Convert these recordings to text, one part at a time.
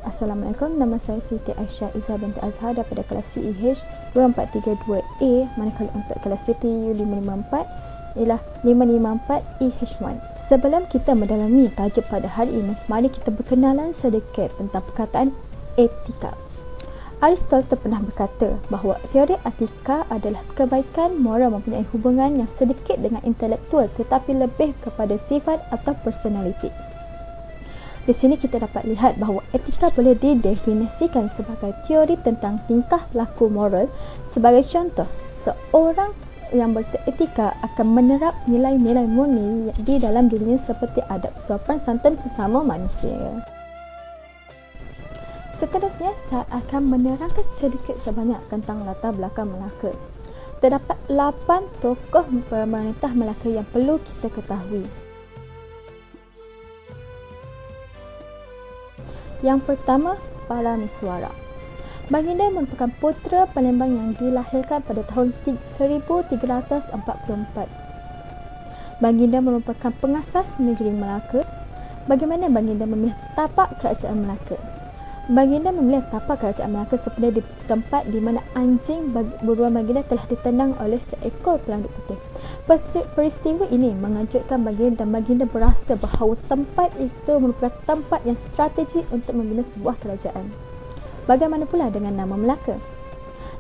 Assalamualaikum, nama saya Siti Aisyah Izzah binti Azhar daripada kelas CEH 2432A, manakala untuk kelas CTU 554 ialah 554 EH1. Sebelum kita mendalami tajuk pada hari ini, mari kita berkenalan sedikit tentang perkataan etika. Aristotle pernah berkata bahawa teori etika adalah kebaikan moral mempunyai hubungan yang sedikit dengan intelektual tetapi lebih kepada sifat atau personaliti. Di sini kita dapat lihat bahawa etika boleh didefinisikan sebagai teori tentang tingkah laku moral. Sebagai contoh, seorang yang beretika akan menerap nilai-nilai murni di dalam dirinya seperti adab sopan santun sesama manusia. Seterusnya, saya akan menerangkan sedikit sebanyak tentang latar belakang Melaka. Terdapat 8 tokoh pemerintah Melaka yang perlu kita ketahui. Yang pertama, Parameswara. Baginda merupakan putera Palembang yang dilahirkan pada tahun 1344. Baginda merupakan pengasas negeri Melaka. Bagaimana Baginda memilih tapak kerajaan Melaka? Baginda memilih tapak kerajaan Melaka seperti di tempat di mana anjing buruan Baginda telah ditendang oleh seekor pelanduk putih. Peristiwa ini mengejutkan Baginda dan Baginda berasa bahawa tempat itu merupakan tempat yang strategi untuk membina sebuah kerajaan. Bagaimana pula dengan nama Melaka?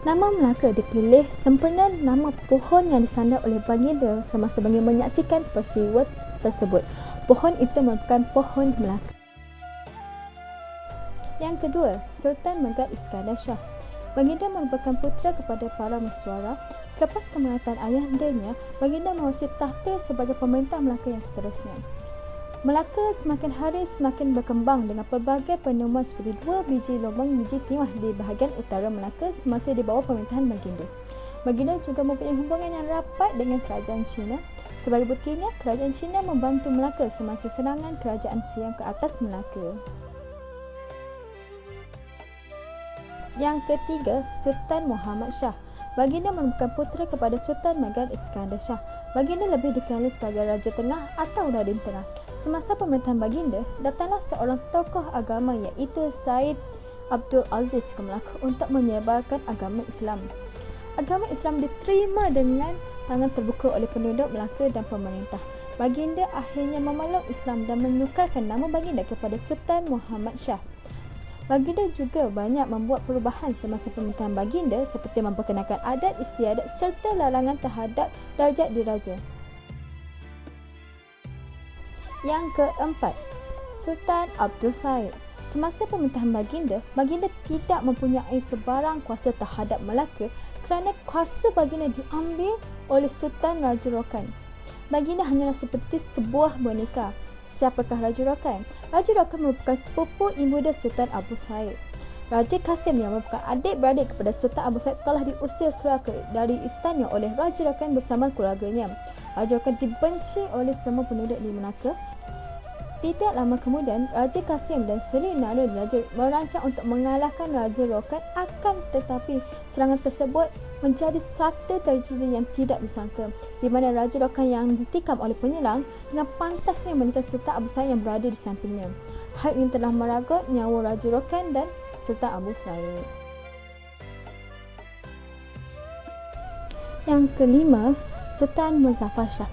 Nama Melaka dipilih sempena nama pohon yang disandar oleh Baginda semasa Baginda menyaksikan peristiwa tersebut. Pohon itu merupakan pohon Melaka. Yang kedua, Sultan Megat Iskandar Shah. Baginda merupakan putera kepada Parameswara. Selepas kematian ayahndanya, Baginda menguasai tahta sebagai pemerintah Melaka yang seterusnya. Melaka semakin hari semakin berkembang dengan pelbagai penemuan seperti 2 biji lubang biji timah di bahagian utara Melaka semasa di bawah pemerintahan Baginda. Baginda juga mempunyai hubungan yang rapat dengan kerajaan Cina. Sebagai buktinya, kerajaan Cina membantu Melaka semasa serangan kerajaan Siam ke atas Melaka. Yang ketiga, Sultan Muhammad Shah. Baginda merupakan putera kepada Sultan Megat Iskandar Shah. Baginda lebih dikenali sebagai Raja Tengah atau Radin Tengah. Semasa pemerintahan Baginda, datanglah seorang tokoh agama iaitu Said Abdul Aziz ke Melaka untuk menyebarkan agama Islam. Agama Islam diterima dengan tangan terbuka oleh penduduk Melaka dan pemerintah. Baginda akhirnya memeluk Islam dan menukarkan nama Baginda kepada Sultan Muhammad Shah. Baginda juga banyak membuat perubahan semasa pemerintahan Baginda seperti memperkenalkan adat istiadat serta larangan terhadap darjat diraja. Yang keempat, Sultan Abdul Said. Semasa pemerintahan Baginda, Baginda tidak mempunyai sebarang kuasa terhadap Melaka kerana kuasa Baginda diambil oleh Sultan Raja Rokan. Baginda hanyalah seperti sebuah boneka. Siapakah Raja Rokan? Raja Rokan merupakan sepupu ibunda Sultan Abu Said. Raja Kasim yang merupakan adik-beradik kepada Sultan Abu Said telah diusir keluar dari istana oleh Raja Rokan bersama keluarganya. Raja Rokan dibenci oleh semua penduduk di Melaka. Tidak lama kemudian, Raja Kasim dan Seri Narun Raja merancang untuk mengalahkan Raja Rokan, akan tetapi serangan tersebut menjadi satu tragedi yang tidak disangka, di mana Raja Rokan yang ditikam oleh penyerang dengan pantasnya menikah Sultan Abu Said yang berada di sampingnya. Hal ini telah meragut nyawa Raja Rokan dan Sultan Abu Said. Yang kelima, Sultan Muzaffar Shah.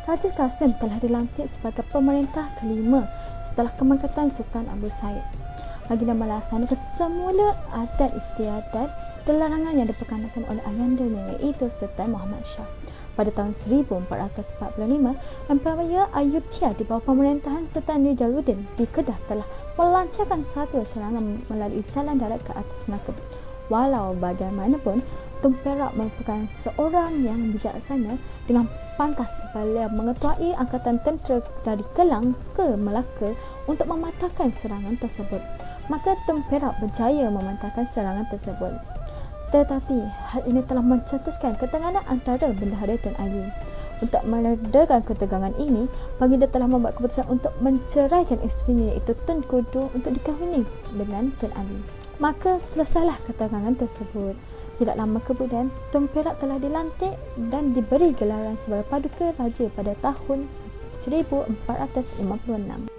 Raja Kasim telah dilantik sebagai pemerintah kelima setelah kemangkatan Sultan Abu Said. Baginda melaksanakan semula adat istiadat dan larangan yang diperkenalkan oleh ayahndanya iaitu Sultan Muhammad Shah. Pada tahun 1445, Emperor Ayutthaya di bawah pemerintahan Sultan Nizamuddin di Kedah telah melancarkan satu serangan melalui jalan darat ke atas Melaka. Walau bagaimanapun, Tun Perak merupakan seorang yang bijaksana. Dengan pantas beliau mengetuai angkatan tentera dari Kelang ke Melaka untuk mematahkan serangan tersebut. Maka Tun Perak berjaya mematahkan serangan tersebut. Tetapi hal ini telah mencetuskan ketegangan antara Bendahara Tun Ali. Untuk meredakan ketegangan ini, Baginda telah membuat keputusan untuk menceraikan isterinya iaitu Tun Kudu untuk dikahwini dengan Tun Ali. Maka selesailah ketegangan tersebut. Tidak lama kemudian, Tun Perak telah dilantik dan diberi gelaran sebagai Paduka Raja pada tahun 1456.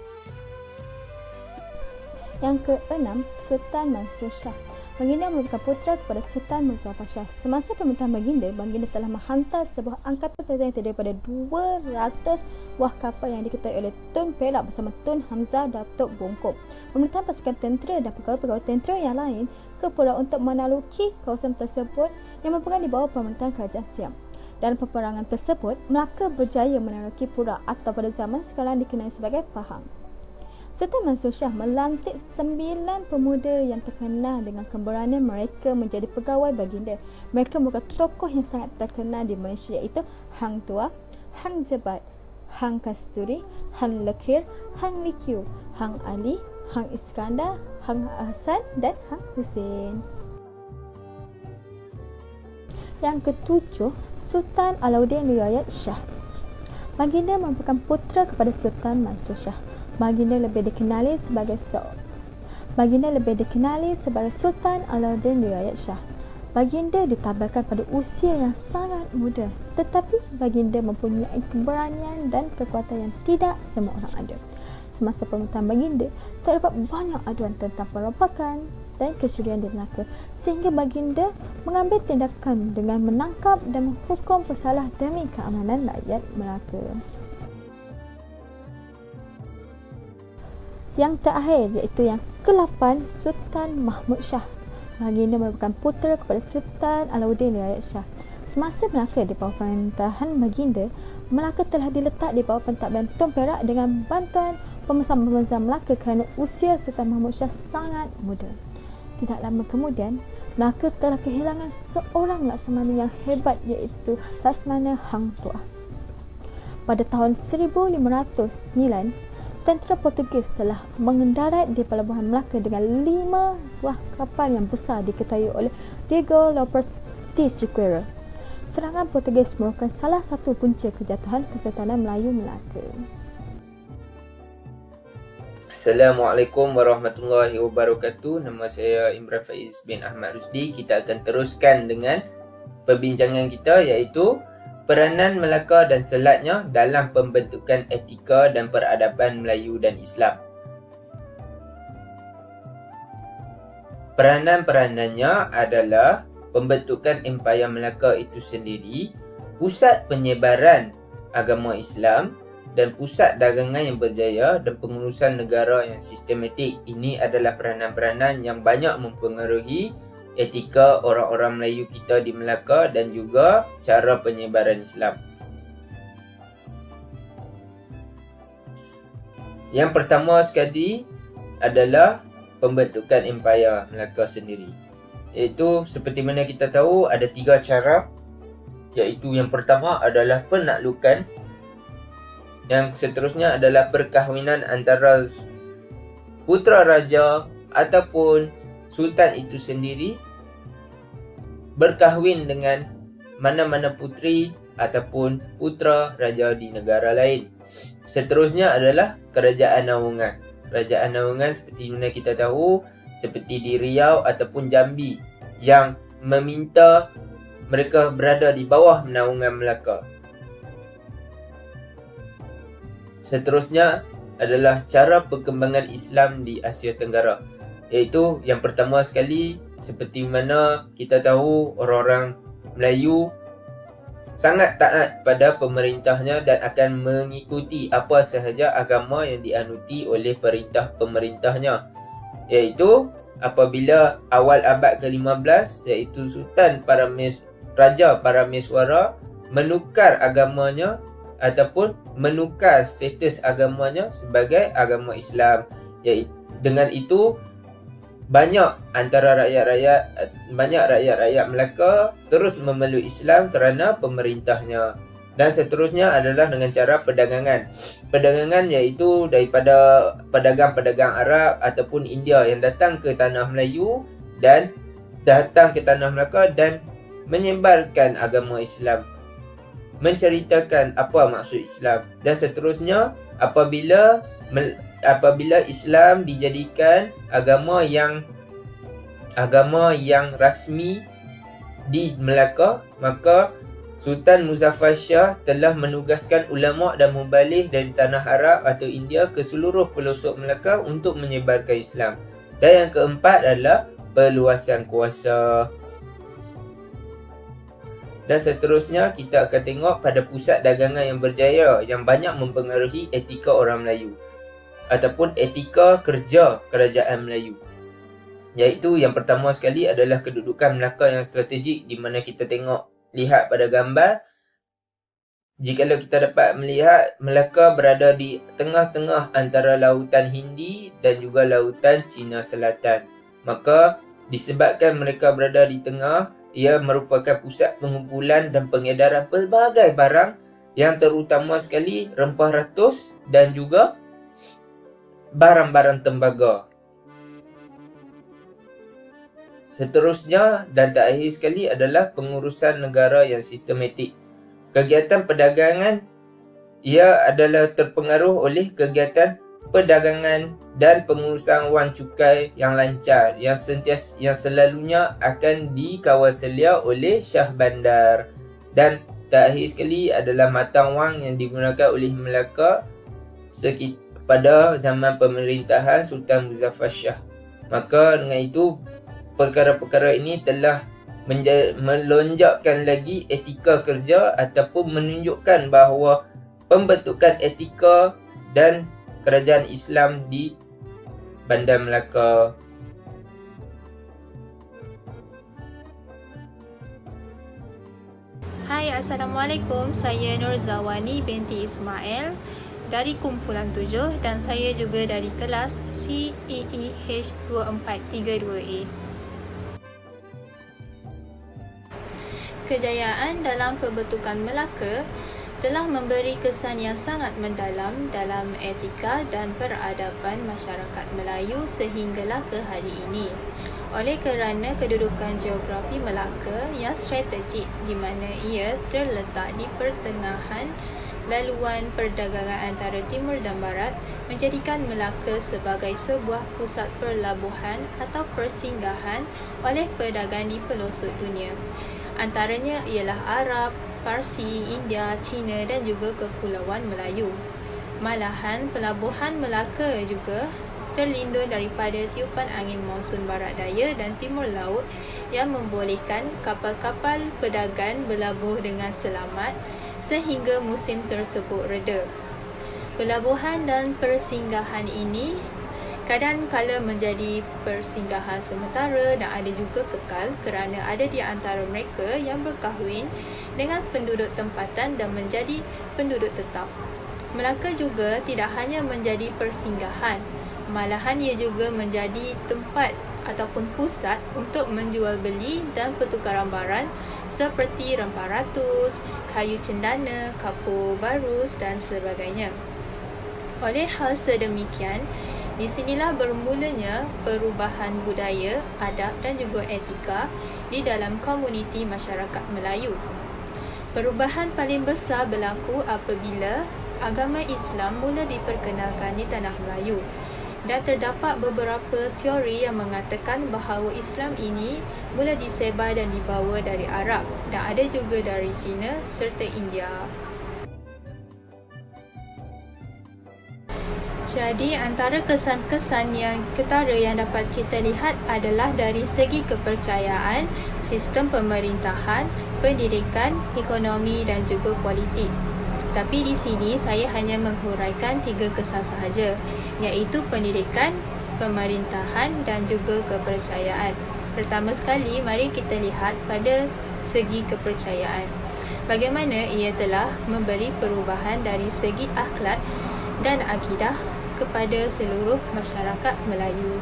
Yang keenam, Sultan Mansur Shah. Baginda merupakan putera kepada Sultan Muzaffar Shah. Semasa pemerintahan baginda telah menghantar sebuah angkatan yang terdiri daripada 200 buah kapal yang diketuai oleh Tun Perak bersama Tun Hamzah Datuk Bongkok. Pemerintahan pasukan tentera dan pegawai-pegawai tentera yang lain ke pulau untuk menaluki kawasan tersebut yang merupakan di bawah pemerintahan Kerajaan Siam. Dalam peperangan tersebut, Melaka berjaya menaluki Perak atau pada zaman sekarang dikenali sebagai Pahang. Sultan Mansur Shah melantik 9 pemuda yang terkenal dengan keberanian mereka menjadi pegawai baginda. Mereka merupakan tokoh yang sangat terkenal di Malaysia, iaitu Hang Tuah, Hang Jebat, Hang Kasturi, Hang Lekir, Hang Likiu, Hang Ali, Hang Iskandar, Hang Hasan dan Hang Hussein. Yang ketujuh, Sultan Alauddin Riayat Shah. Baginda merupakan putera kepada Sultan Mansur Shah. Baginda lebih dikenali sebagai Sultan Alauddin Riayat Shah. Baginda ditabarkan pada usia yang sangat muda, tetapi baginda mempunyai keberanian dan kekuatan yang tidak semua orang ada. Semasa pemerintahan baginda, terdapat banyak aduan tentang perompakan dan kecurian di Melaka, sehingga baginda mengambil tindakan dengan menangkap dan menghukum pesalah demi keamanan rakyat Melaka. Yang terakhir, iaitu yang ke-8, Sultan Mahmud Shah. Baginda merupakan putera kepada Sultan Alauddin Riayat Shah. Semasa Melaka di bawah pemerintahan baginda, Melaka telah diletak di bawah pentadbiran Tun Perak dengan bantuan pembesar-pembesar Melaka kerana usia Sultan Mahmud Shah sangat muda. Tidak lama kemudian, Melaka telah kehilangan seorang laksamana yang hebat, iaitu Laksamana Hang Tuah. Pada tahun 1509, tentera Portugis telah mengendarat di pelabuhan Melaka dengan 5 buah kapal yang besar diketuai oleh Diego Lopes de Sequeira. Serangan Portugis merupakan salah satu punca kejatuhan Kesultanan Melayu Melaka. Assalamualaikum warahmatullahi wabarakatuh. Nama saya Imran Faiz bin Ahmad Rusdi. Kita akan teruskan dengan perbincangan kita, iaitu peranan Melaka dan Selatnya dalam pembentukan etika dan peradaban Melayu dan Islam. Peranan-peranannya adalah pembentukan Empayar Melaka itu sendiri, pusat penyebaran agama Islam dan pusat dagangan yang berjaya dan pengurusan negara yang sistematik. Ini adalah peranan-peranan yang banyak mempengaruhi etika orang-orang Melayu kita di Melaka dan juga cara penyebaran Islam. Yang pertama sekali adalah pembentukan Empayar Melaka sendiri. Iaitu seperti mana kita tahu ada 3 cara. Iaitu yang pertama adalah penaklukan. Yang seterusnya adalah perkahwinan antara putera raja ataupun sultan itu sendiri berkahwin dengan mana-mana puteri ataupun putera raja di negara lain. Seterusnya adalah kerajaan naungan. Kerajaan naungan seperti mana kita tahu, seperti di Riau ataupun Jambi, yang meminta mereka berada di bawah naungan Melaka. Seterusnya adalah cara perkembangan Islam di Asia Tenggara. Iaitu yang pertama sekali, seperti mana kita tahu orang-orang Melayu sangat taat pada pemerintahnya dan akan mengikuti apa sahaja agama yang dianuti oleh perintah pemerintahnya. Iaitu apabila awal abad ke-15, iaitu Raja Parameswara menukar agamanya ataupun menukar status agamanya sebagai agama Islam. Dengan itu banyak rakyat-rakyat Melaka terus memeluk Islam kerana pemerintahnya. Dan seterusnya adalah dengan cara perdagangan. Perdagangan iaitu daripada pedagang-pedagang Arab ataupun India yang datang ke tanah Melayu dan datang ke tanah Melaka dan menyebarkan agama Islam, menceritakan apa maksud Islam. Dan seterusnya apabila Islam dijadikan agama yang rasmi di Melaka, maka Sultan Muzaffar Shah telah menugaskan ulama' dan muballigh dari tanah Arab atau India ke seluruh pelosok Melaka untuk menyebarkan Islam. Dan yang keempat adalah perluasan kuasa. Dan seterusnya kita akan tengok pada pusat dagangan yang berjaya yang banyak mempengaruhi etika orang Melayu ataupun etika kerja kerajaan Melayu. Iaitu yang pertama sekali adalah kedudukan Melaka yang strategik, di mana kita lihat pada gambar. Jikalau kita dapat melihat Melaka berada di tengah-tengah antara lautan Hindi dan juga lautan Cina Selatan. Maka disebabkan mereka berada di tengah, ia merupakan pusat pengumpulan dan pengedaran pelbagai barang yang terutama sekali rempah ratus dan juga barang-barang tembaga. Seterusnya dan terakhir sekali adalah pengurusan negara yang sistematik. Kegiatan perdagangan ia adalah terpengaruh oleh kegiatan perdagangan dan pengurusan wang cukai yang lancar yang selalunya akan dikawal selia oleh Syah Bandar. Dan terakhir sekali adalah matang wang yang digunakan oleh Melaka pada zaman pemerintahan Sultan Muzaffar Shah. Maka dengan itu perkara-perkara ini telah melonjakkan lagi etika kerja ataupun menunjukkan bahawa pembentukan etika dan kerajaan Islam di Bandar Melaka. Hai, Assalamualaikum. Saya Nur Zawani binti Ismail dari kumpulan 7 dan saya juga dari kelas CEEH 2432A. Kejayaan dalam pembentukan Melaka telah memberi kesan yang sangat mendalam dalam etika dan peradaban masyarakat Melayu sehinggalah ke hari ini. Oleh kerana kedudukan geografi Melaka yang strategik di mana ia terletak di pertengahan laluan perdagangan antara timur dan barat, menjadikan Melaka sebagai sebuah pusat perlabuhan atau persinggahan oleh pedagang di pelosok dunia. Antaranya ialah Arab, Parsi, India, Cina dan juga Kepulauan Melayu. Malahan pelabuhan Melaka juga terlindung daripada tiupan angin monsun barat daya dan timur laut yang membolehkan kapal-kapal pedagang berlabuh dengan selamat sehingga musim tersebut reda. Pelabuhan dan persinggahan ini kadang-kala menjadi persinggahan sementara dan ada juga kekal kerana ada di antara mereka yang berkahwin dengan penduduk tempatan dan menjadi penduduk tetap. Melaka juga tidak hanya menjadi persinggahan, malahan ia juga menjadi tempat ataupun pusat untuk menjual beli dan pertukaran barang seperti rempah ratus, kayu cendana, kapur barus dan sebagainya. Oleh hal sedemikian, di sinilah bermulanya perubahan budaya, adab dan juga etika di dalam komuniti masyarakat Melayu. Perubahan paling besar berlaku apabila agama Islam mula diperkenalkan di tanah Melayu. Dan terdapat beberapa teori yang mengatakan bahawa Islam ini mula disebar dan dibawa dari Arab dan ada juga dari Cina serta India. Jadi antara kesan-kesan yang ketara yang dapat kita lihat adalah dari segi kepercayaan, sistem pemerintahan, pendidikan, ekonomi dan juga politik. Tapi di sini saya hanya menghuraikan 3 kesan sahaja, iaitu pendidikan, pemerintahan dan juga kepercayaan. Pertama sekali, mari kita lihat pada segi kepercayaan. Bagaimana ia telah memberi perubahan dari segi akhlak dan akidah kepada seluruh masyarakat Melayu.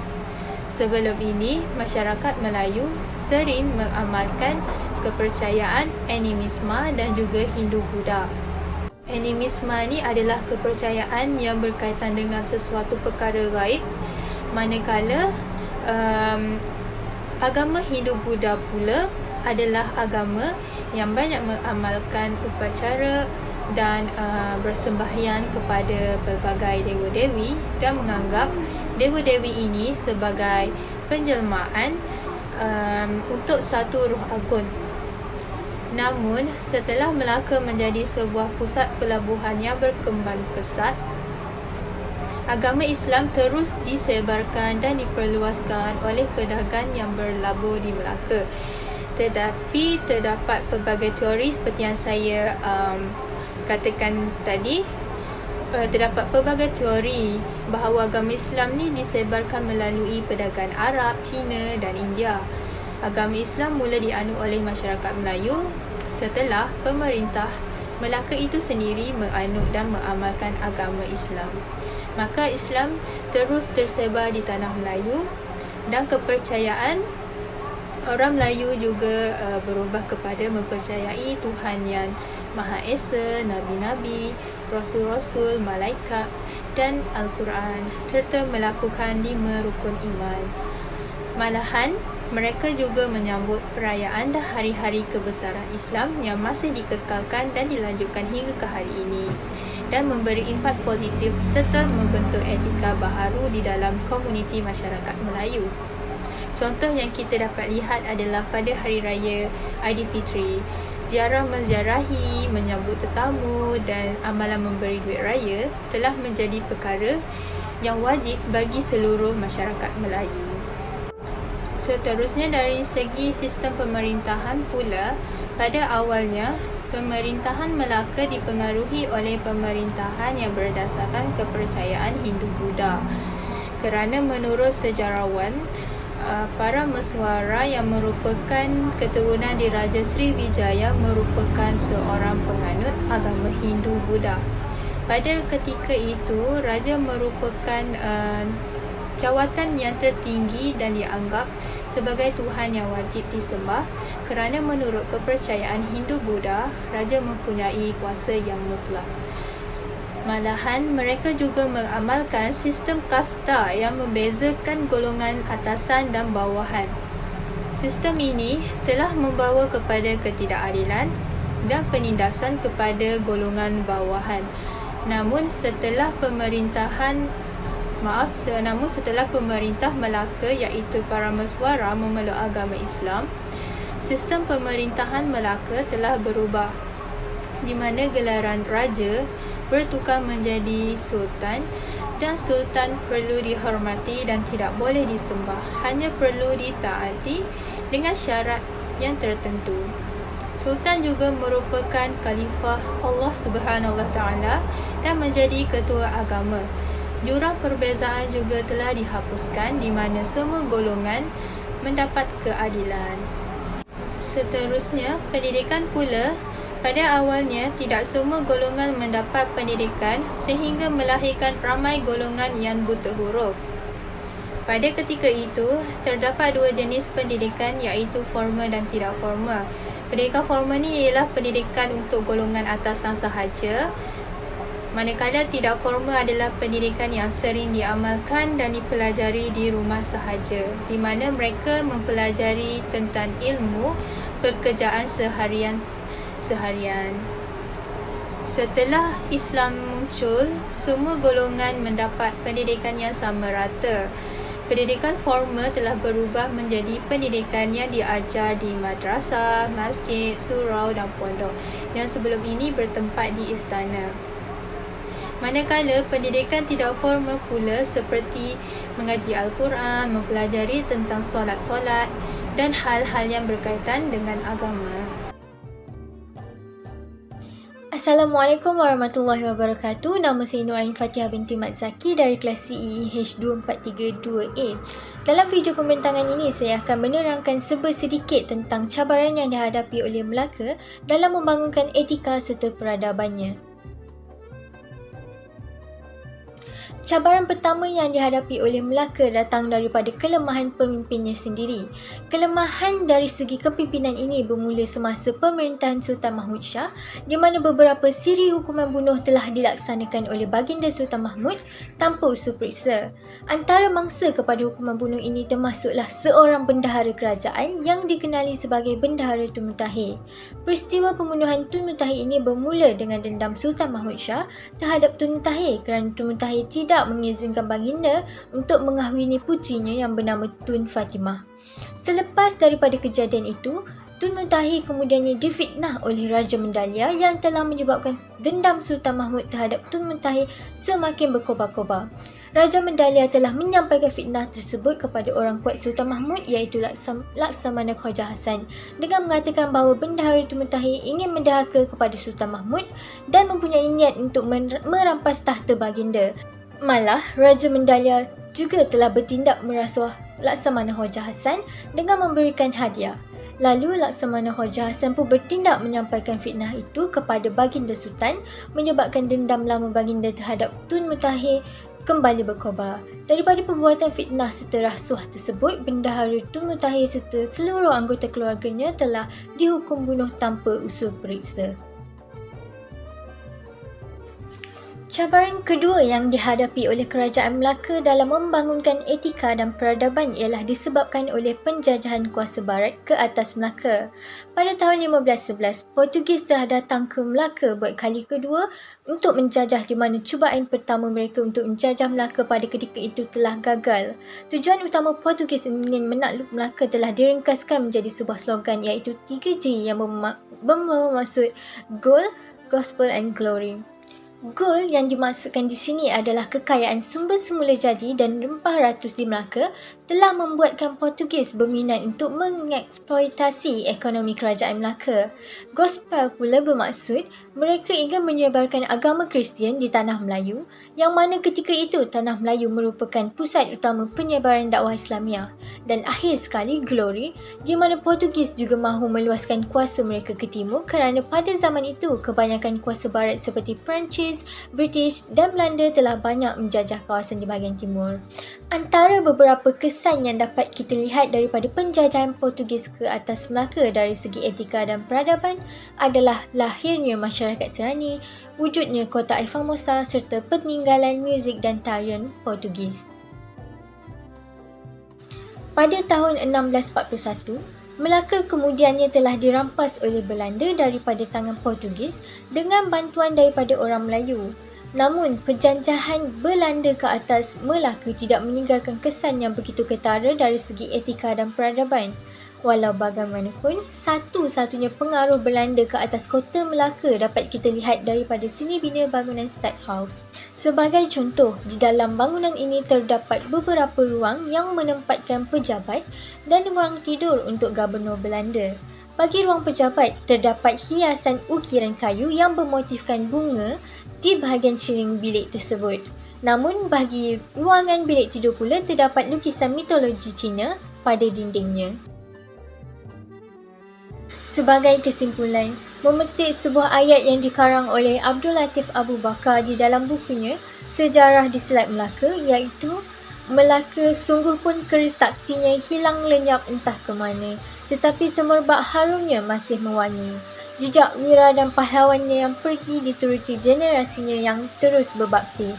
Sebelum ini, masyarakat Melayu sering mengamalkan kepercayaan animisme dan juga Hindu-Buddha. Animisme ni adalah kepercayaan yang berkaitan dengan sesuatu perkara gaib, manakala agama Hindu-Buddha pula adalah agama yang banyak mengamalkan upacara dan bersembahyang kepada pelbagai dewa-dewi dan menganggap dewa-dewi ini sebagai penjelmaan untuk satu ruh agung. Namun, setelah Melaka menjadi sebuah pusat pelabuhan yang berkembang pesat, agama Islam terus disebarkan dan diperluaskan oleh pedagang yang berlabur di Melaka. Tetapi terdapat pelbagai teori seperti yang saya katakan tadi, terdapat pelbagai teori bahawa agama Islam ni disebarkan melalui perdagangan Arab, Cina dan India. Agama Islam mula dianut oleh masyarakat Melayu setelah pemerintah Melaka itu sendiri menganut dan mengamalkan agama Islam. Maka Islam terus tersebar di tanah Melayu dan kepercayaan orang Melayu juga berubah kepada mempercayai Tuhan yang Maha Esa, Nabi-Nabi, Rasul-Rasul, Malaikat dan Al-Quran serta melakukan 5 rukun iman. Malahan, mereka juga menyambut perayaan dan hari-hari kebesaran Islam yang masih dikekalkan dan dilanjutkan hingga ke hari ini dan memberi impak positif serta membentuk etika baharu di dalam komuniti masyarakat Melayu. Contoh yang kita dapat lihat adalah pada Hari Raya Aidilfitri, ziarah menziarahi, menyambut tetamu dan amalan memberi duit raya telah menjadi perkara yang wajib bagi seluruh masyarakat Melayu. Seterusnya, dari segi sistem pemerintahan pula, pada awalnya pemerintahan Melaka dipengaruhi oleh pemerintahan yang berdasarkan kepercayaan Hindu-Buddha. Kerana menurut sejarawan, para Meswara yang merupakan keturunan Diraja Sriwijaya merupakan seorang penganut agama Hindu-Buddha. Pada ketika itu, raja merupakan jawatan yang tertinggi dan dianggap sebagai Tuhan yang wajib disembah kerana menurut kepercayaan Hindu-Buddha, raja mempunyai kuasa yang mutlak. Malahan, mereka juga mengamalkan sistem kasta yang membezakan golongan atasan dan bawahan. Sistem ini telah membawa kepada ketidakadilan dan penindasan kepada golongan bawahan. Namun setelah pemerintah Melaka iaitu para Meswara memeluk agama Islam, sistem pemerintahan Melaka telah berubah di mana gelaran raja bertukar menjadi sultan dan sultan perlu dihormati dan tidak boleh disembah, hanya perlu ditaati dengan syarat yang tertentu. Sultan juga merupakan khalifah Allah Subhanahu Wa Taala dan menjadi ketua agama. Jurang perbezaan juga telah dihapuskan di mana semua golongan mendapat keadilan. Seterusnya, pendidikan pula. Pada awalnya, tidak semua golongan mendapat pendidikan sehingga melahirkan ramai golongan yang buta huruf. Pada ketika itu, terdapat 2 jenis pendidikan iaitu formal dan tidak formal. Pendidikan formal ni ialah pendidikan untuk golongan atasan sahaja, manakala tidak formal adalah pendidikan yang sering diamalkan dan dipelajari di rumah sahaja, di mana mereka mempelajari tentang ilmu pekerjaan seharian. Setelah Islam muncul, semua golongan mendapat pendidikan yang sama rata. Pendidikan formal telah berubah menjadi pendidikan yang diajar di madrasah, masjid, surau dan pondok yang sebelum ini bertempat di istana. Manakala pendidikan tidak formal pula seperti mengaji Al-Quran, mempelajari tentang solat-solat dan hal-hal yang berkaitan dengan agama. Assalamualaikum warahmatullahi wabarakatuh. Nama saya Nur Ain Fatihah binti Mat Zaki dari kelas CE H2432A. Dalam video pembintangan ini, saya akan menerangkan sedikit tentang cabaran yang dihadapi oleh Melaka dalam membangunkan etika serta peradabannya. Cabaran pertama yang dihadapi oleh Melaka datang daripada kelemahan pemimpinnya sendiri. Kelemahan dari segi kepimpinan ini bermula semasa pemerintahan Sultan Mahmud Shah, di mana beberapa siri hukuman bunuh telah dilaksanakan oleh baginda Sultan Mahmud tanpa usul periksa. Antara mangsa kepada hukuman bunuh ini termasuklah seorang bendahara kerajaan yang dikenali sebagai Bendahara Tun Mutahir. Peristiwa pembunuhan Tun Mutahir ini bermula dengan dendam Sultan Mahmud Shah terhadap Tun Mutahir kerana Tun Mutahir tidak mengizinkan baginda untuk mengahwini putrinya yang bernama Tun Fatimah. Selepas daripada kejadian itu, Tun Muntahi kemudiannya difitnah oleh Raja Mendalia yang telah menyebabkan dendam Sultan Mahmud terhadap Tun Muntahi semakin berkobar-kobar. Raja Mendalia telah menyampaikan fitnah tersebut kepada orang kuat Sultan Mahmud iaitu Laksamana Khaja Hassan dengan mengatakan bahawa Bendahara Tun Muntahi ingin mendahaka kepada Sultan Mahmud dan mempunyai niat untuk merampas tahta baginda. Malah, Raja Mendalia juga telah bertindak merasuah Laksamana Khaja Hassan dengan memberikan hadiah. Lalu Laksamana Khaja Hassan pun bertindak menyampaikan fitnah itu kepada baginda Sultan menyebabkan dendam lama baginda terhadap Tun Muntahi kembali berkobar. Daripada perbuatan fitnah serta rasuah tersebut, Bendahara Tun Muntahi serta seluruh anggota keluarganya telah dihukum bunuh tanpa usul periksa. Cabaran kedua yang dihadapi oleh Kerajaan Melaka dalam membangunkan etika dan peradaban ialah disebabkan oleh penjajahan kuasa barat ke atas Melaka. Pada tahun 1511, Portugis telah datang ke Melaka buat kali kedua untuk menjajah, di mana cubaan pertama mereka untuk menjajah Melaka pada ketika itu telah gagal. Tujuan utama Portugis ingin menakluk Melaka telah diringkaskan menjadi sebuah slogan iaitu 3G yang membawa maksud Gold, Gospel and Glory. Gold yang dimaksudkan di sini adalah kekayaan sumber semula jadi dan rempah ratus di Melaka telah membuatkan Portugis berminat untuk mengeksploitasi ekonomi kerajaan Melaka. Gospel pula bermaksud mereka ingin menyebarkan agama Kristian di Tanah Melayu, yang mana ketika itu Tanah Melayu merupakan pusat utama penyebaran dakwah Islamiah. Dan akhir sekali, Glory, di mana Portugis juga mahu meluaskan kuasa mereka ke timur kerana pada zaman itu kebanyakan kuasa barat seperti Perancis, British dan Belanda telah banyak menjajah kawasan di bahagian timur. Antara beberapa kesan yang dapat kita lihat daripada penjajahan Portugis ke atas Melaka dari segi etika dan peradaban adalah lahirnya masyarakat Serani, wujudnya kota Air Formosa serta peninggalan muzik dan tarian Portugis. Pada tahun 1641, Melaka kemudiannya telah dirampas oleh Belanda daripada tangan Portugis dengan bantuan daripada orang Melayu. Namun, penjajahan Belanda ke atas Melaka tidak meninggalkan kesan yang begitu ketara dari segi etika dan peradaban. Walau bagaimanapun, satu-satunya pengaruh Belanda ke atas kota Melaka dapat kita lihat daripada seni bina bangunan Stadthaus. Sebagai contoh, di dalam bangunan ini terdapat beberapa ruang yang menempatkan pejabat dan ruang tidur untuk Gubernur Belanda. Bagi ruang pejabat, terdapat hiasan ukiran kayu yang bermotifkan bunga di bahagian siling bilik tersebut. Namun, bagi ruangan bilik tidur pula terdapat lukisan mitologi Cina pada dindingnya. Sebagai kesimpulan, memetik sebuah ayat yang dikarang oleh Abdul Latif Abu Bakar di dalam bukunya Sejarah di Selat Melaka, iaitu Melaka sungguh pun keris saktinya hilang lenyap entah ke mana, tetapi semerbak harumnya masih mewangi. Jejak wira dan pahlawannya yang pergi dituruti generasinya yang terus berbakti.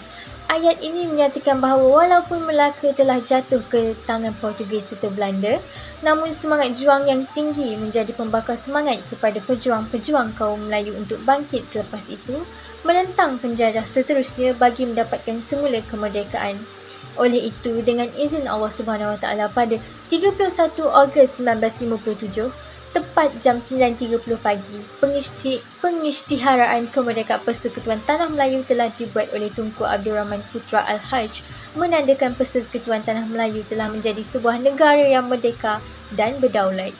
Ayat ini menyatakan bahawa walaupun Melaka telah jatuh ke tangan Portugis serta Belanda, namun semangat juang yang tinggi menjadi pembakar semangat kepada pejuang-pejuang kaum Melayu untuk bangkit selepas itu, menentang penjajah seterusnya bagi mendapatkan semula kemerdekaan. Oleh itu, dengan izin Allah Subhanahu Wa Taala pada 31 Ogos 1957, tepat jam 9.30 pagi, pengisytiharaan kemerdekaan Persekutuan Tanah Melayu telah dibuat oleh Tunku Abdul Rahman Putra Al-Hajj, menandakan Persekutuan Tanah Melayu telah menjadi sebuah negara yang merdeka dan berdaulat.